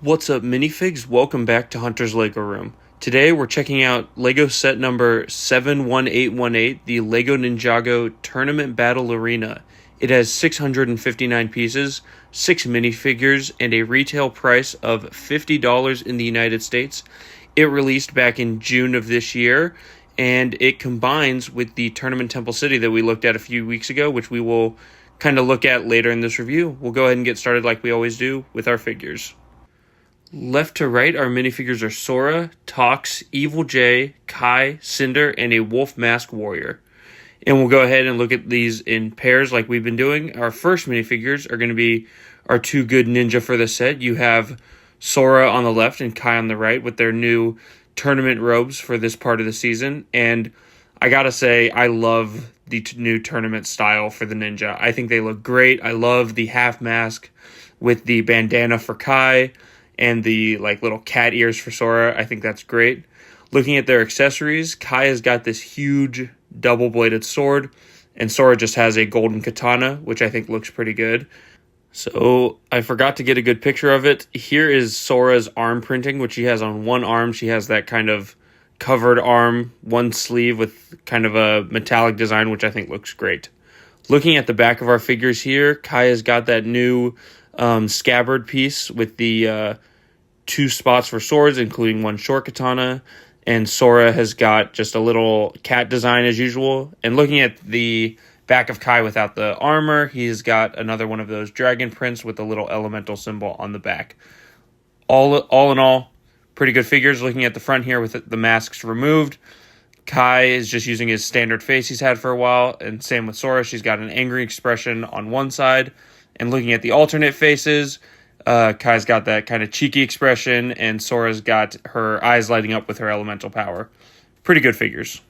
What's up, Minifigs? Welcome back to Hunter's Lego Room. Today we're checking out Lego set number 71818, the Lego Ninjago Tournament Battle Arena. It has 659 pieces, 6 minifigures, and a retail price of $50 in the United States. It released back in June of this year, and it combines with the Tournament Temple City that we looked at a few weeks ago, which we will kind of look at later in this review. We'll go ahead and get started like we always do with our figures. Left to right, our minifigures are Sora, Tox, Evil J, Kai, Cinder, and a Wolf Mask Warrior. And we'll go ahead and look at these in pairs like we've been doing. Our first minifigures are going to be our two good ninja for the set. You have Sora on the left and Kai on the right with their new tournament robes for this part of the season. And I gotta say, I love the new tournament style for the ninja. I think they look great. I love the half mask with the bandana for Kai and the little cat ears for Sora. I think that's great. Looking at their accessories, Kai has got this huge double-bladed sword, and Sora just has a golden katana, which I think looks pretty good. So I forgot to get a good picture of it. Here is Sora's arm printing, which she has on one arm. She has that kind of covered arm, one sleeve with kind of a metallic design, which I think looks great. Looking at the back of our figures here, Kai has got that new scabbard piece with the 2 spots for swords, including one short katana, and Sora has got just a little cat design as usual. And looking at the back of Kai without the armor, he's got another one of those dragon prints with a little elemental symbol on the back. All in all, pretty good figures. Looking at the front here with the masks removed, Kai is just using his standard face he's had for a while, and same with Sora. She's got an angry expression on one side. And looking at the alternate faces, Kai's got that kind of cheeky expression, and Sora's got her eyes lighting up with her elemental power. Pretty good figures.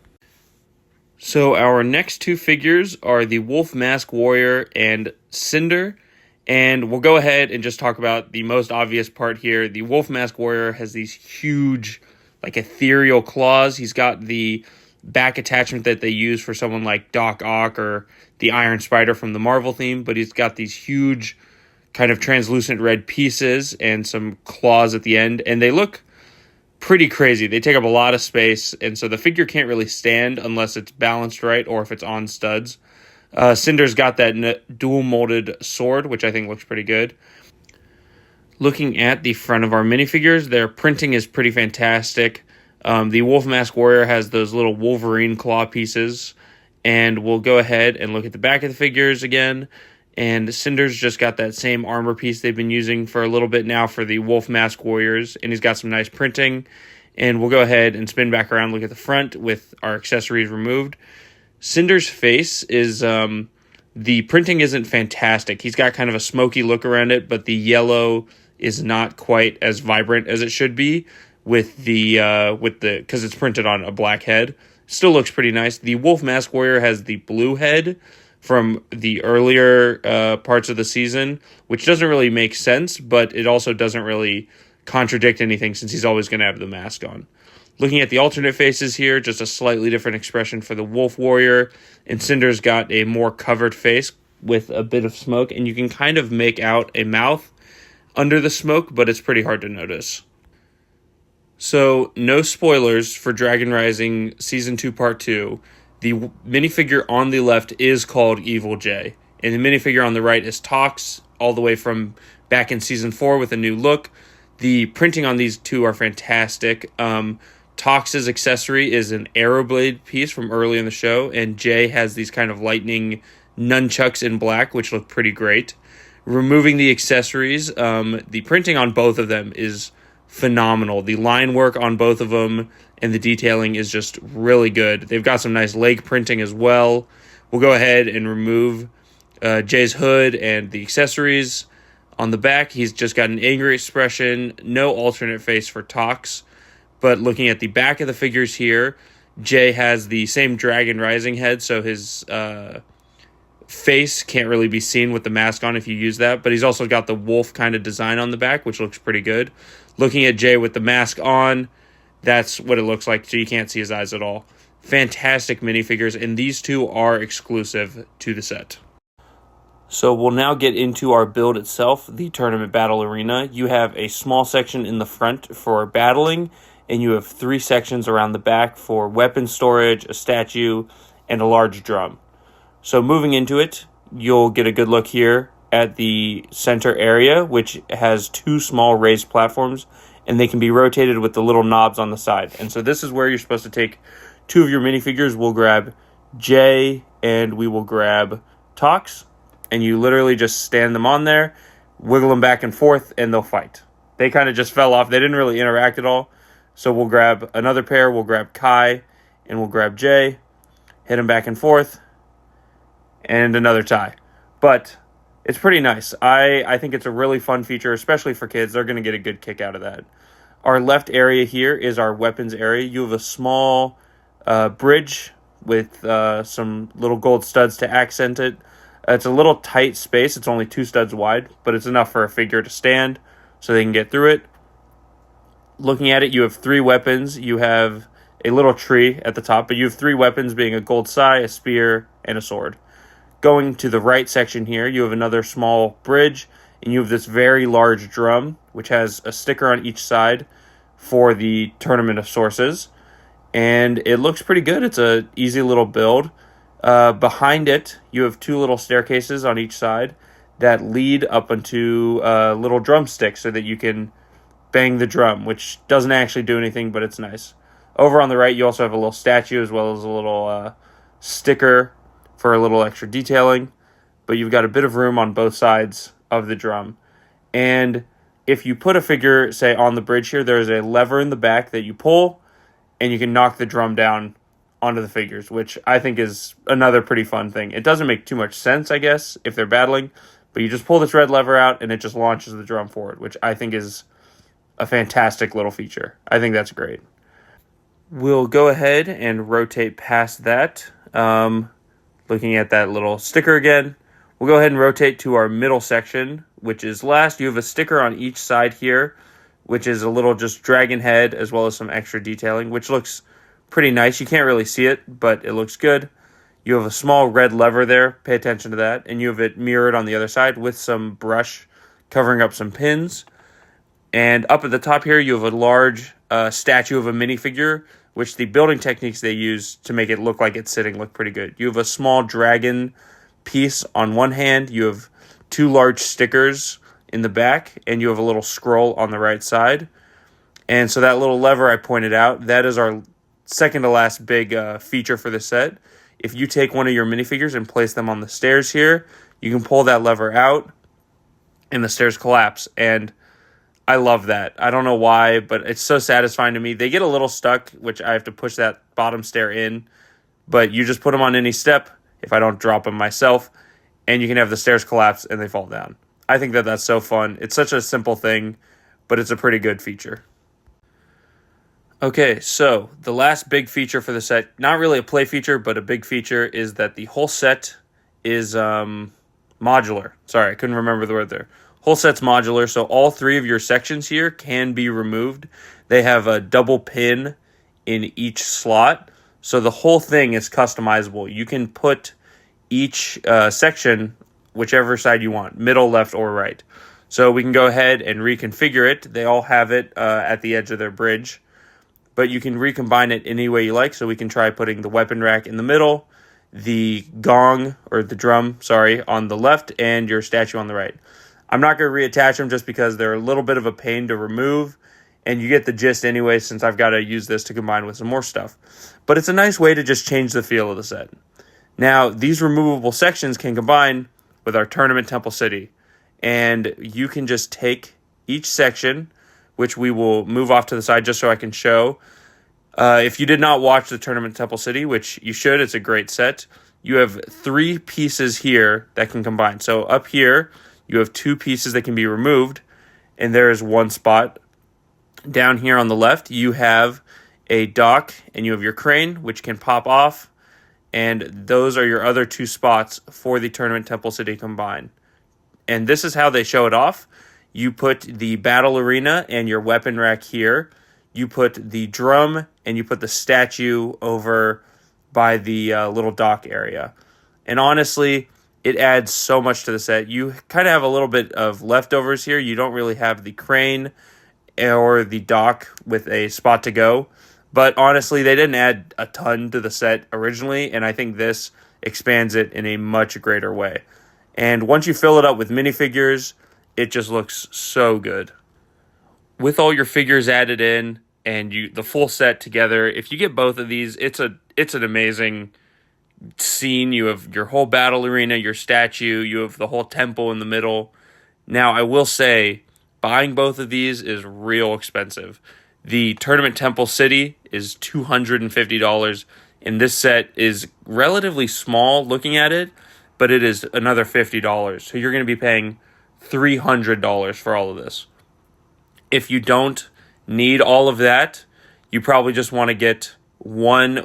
So our next two figures are the Wolf Mask Warrior and Cinder. And we'll go ahead and just talk about the most obvious part here. The Wolf Mask Warrior has these huge, ethereal claws. He's got the back attachment that they use for someone like Doc Ock or the Iron Spider from the Marvel theme, but he's got these huge kind of translucent red pieces and some claws at the end, and they look pretty crazy. They take up a lot of space, and so the figure can't really stand unless it's balanced right or if it's on studs. Cinder's got that dual molded sword, which I think looks pretty good. Looking at the front of our minifigures, their printing is pretty fantastic. The Wolf Mask Warrior has those little Wolverine claw pieces, and we'll go ahead and look at the back of the figures again. And Cinder's just got that same armor piece they've been using for a little bit now for the Wolf Mask Warriors, and he's got some nice printing. And we'll go ahead and spin back around, look at the front with our accessories removed. Cinder's face is, the printing isn't fantastic. He's got kind of a smoky look around it, but the yellow is not quite as vibrant as it should be with because it's printed on a black head. Still looks pretty nice. The Wolf Mask Warrior has the blue head from the earlier parts of the season, which doesn't really make sense, but it also doesn't really contradict anything since he's always going to have the mask on. Looking at the alternate faces here, just a slightly different expression for the Wolf Warrior, and Cinder's got a more covered face with a bit of smoke, and you can kind of make out a mouth under the smoke, but it's pretty hard to notice. So, no spoilers for Dragon Rising Season 2 Part 2. The minifigure on the left is called Evil J, and the minifigure on the right is Tox, all the way from back in Season 4 with a new look. The printing on these two are fantastic. Tox's accessory is an arrow blade piece from early in the show, and J has these kind of lightning nunchucks in black, which look pretty great. Removing the accessories, the printing on both of them is phenomenal. The line work on both of them and the detailing is just really good. They've got some nice leg printing as well. We'll go ahead and remove Jay's hood and the accessories. On the back, he's just got an angry expression, no alternate face for Tox. But looking at the back of the figures here, Jay has the same Dragon Rising head, so his face can't really be seen with the mask on if you use that. But he's also got the wolf kind of design on the back, which looks pretty good. Looking at Jay with the mask on, that's what it looks like, so you can't see his eyes at all. Fantastic minifigures, and these two are exclusive to the set. So we'll now get into our build itself, the tournament battle arena. You have a small section in the front for battling, and you have 3 sections around the back for weapon storage, a statue, and a large drum. So moving into it, you'll get a good look here at the center area, which has 2 small raised platforms, and they can be rotated with the little knobs on the side. And so this is where you're supposed to take 2 of your minifigures. We'll grab Jay and we will grab Tox, and you literally just stand them on there, wiggle them back and forth, and they'll fight. They kind of just fell off. They didn't really interact at all. So we'll grab another pair. We'll grab Kai, and we'll grab Jay, hit them back and forth, and another tie. But it's pretty nice. I think it's a really fun feature, especially for kids. They're going to get a good kick out of that. Our left area here is our weapons area. You have a small bridge with some little gold studs to accent it. It's a little tight space. It's only 2 studs wide, but it's enough for a figure to stand so they can get through it. Looking at it, you have 3 weapons. You have a little tree at the top, but you have 3 weapons, being a gold sai, a spear, and a sword. Going to the right section here, you have another small bridge, and you have this very large drum, which has a sticker on each side for the Tournament of Sources. And it looks pretty good. It's a easy little build. Behind it, you have 2 little staircases on each side that lead up into little drumsticks so that you can bang the drum, which doesn't actually do anything, but it's nice. Over on the right, you also have a little statue as well as a little sticker for a little extra detailing. But you've got a bit of room on both sides of the drum. And if you put a figure, say, on the bridge here, there's a lever in the back that you pull, and you can knock the drum down onto the figures, which I think is another pretty fun thing. It doesn't make too much sense, I guess, if they're battling, but you just pull this red lever out and it just launches the drum forward, which I think is a fantastic little feature. I think that's great. We'll go ahead and rotate past that. Looking at that little sticker again, we'll go ahead and rotate to our middle section, which is last. You have a sticker on each side here, which is a little just dragon head as well as some extra detailing, which looks pretty nice. You can't really see it, but it looks good. You have a small red lever there. Pay attention to that. And you have it mirrored on the other side with some brush covering up some pins. And up at the top here, you have a large statue of a minifigure, which the building techniques they use to make it look like it's sitting look pretty good. You have a small dragon piece on one hand. You have 2 large stickers in the back, and you have a little scroll on the right side. And so that little lever I pointed out, that is our second to last big feature for the set. If you take one of your minifigures and place them on the stairs here, you can pull that lever out and the stairs collapse. And I love that. I don't know why, but it's so satisfying to me. They get a little stuck, which I have to push that bottom stair in, but you just put them on any step if I don't drop them myself, and you can have the stairs collapse and they fall down. I think that that's so fun. It's such a simple thing, but it's a pretty good feature. Okay, so the last big feature for the set, not really a play feature, but a big feature, is that the whole set is modular. Sorry, I couldn't remember the word there. Whole set's modular, so all 3 of your sections here can be removed. They have a double pin in each slot, so the whole thing is customizable. You can put each section whichever side you want, middle, left, or right. So we can go ahead and reconfigure it. They all have it at the edge of their bridge, but you can recombine it any way you like. So we can try putting the weapon rack in the middle, the gong, or the drum, sorry, on the left, and your statue on the right. I'm not going to reattach them just because they're a little bit of a pain to remove, and you get the gist anyway since I've got to use this to combine with some more stuff. But it's a nice way to just change the feel of the set. Now, these removable sections can combine with our Tournament Temple City, and you can just take each section, which we will move off to the side just so I can show. If you did not watch the Tournament Temple City, which you should, it's a great set, you have 3 pieces here that can combine. So up here, you have 2 pieces that can be removed, and there is 1 spot. Down here on the left, you have a dock, and you have your crane, which can pop off, and those are your other 2 spots for the Tournament Temple City combined. And this is how they show it off. You put the battle arena and your weapon rack here. You put the drum and you put the statue over by the little dock area. And honestly, It adds so much to the set. You kind of have a little bit of leftovers here. You don't really have the crane or the dock with a spot to go. But honestly, they didn't add a ton to the set originally, and I think this expands it in a much greater way. And once you fill it up with minifigures, it just looks so good. With all your figures added in and the full set together, if you get both of these, it's an amazing scene. You have your whole battle arena, your statue, you have the whole temple in the middle. Now, I will say, buying both of these is real expensive. The Tournament Temple City is $250, and this set is relatively small looking at it, but it is another $50. So you're going to be paying $300 for all of this. If you don't need all of that, you probably just want to get one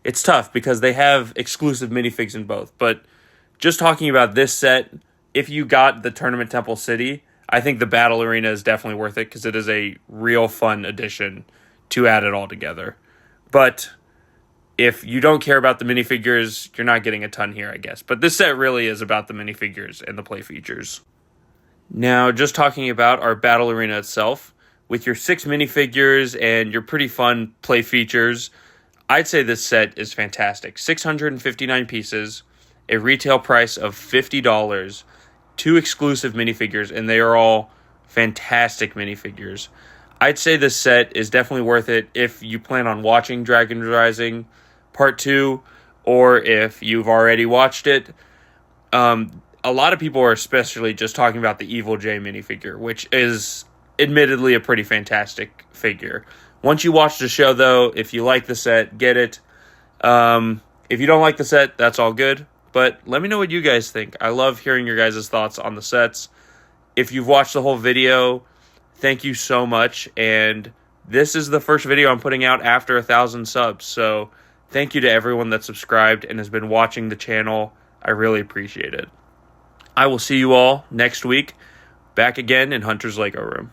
it's tough because they have exclusive minifigs in both. But just talking about this set, if you got the Tournament Temple City, I think the Battle Arena is definitely worth it because it is a real fun addition to add it all together. But if you don't care about the minifigures, you're not getting a ton here, I guess. But this set really is about the minifigures and the play features. Now, just talking about our Battle Arena itself, with your 6 minifigures and your pretty fun play features, I'd say this set is fantastic. 659 pieces, a retail price of $50, 2 exclusive minifigures, and they are all fantastic minifigures. I'd say this set is definitely worth it if you plan on watching Dragon Rising Part 2, or if you've already watched it. A lot of people are especially just talking about the Evil J minifigure, which is admittedly a pretty fantastic figure. Once you watch the show, though, if you like the set, get it. If you don't like the set, that's all good. But let me know what you guys think. I love hearing your guys' thoughts on the sets. If you've watched the whole video, thank you so much. And this is the first video I'm putting out after 1,000 subs. So thank you to everyone that subscribed and has been watching the channel. I really appreciate it. I will see you all next week, back again in Hunter's Lego Room.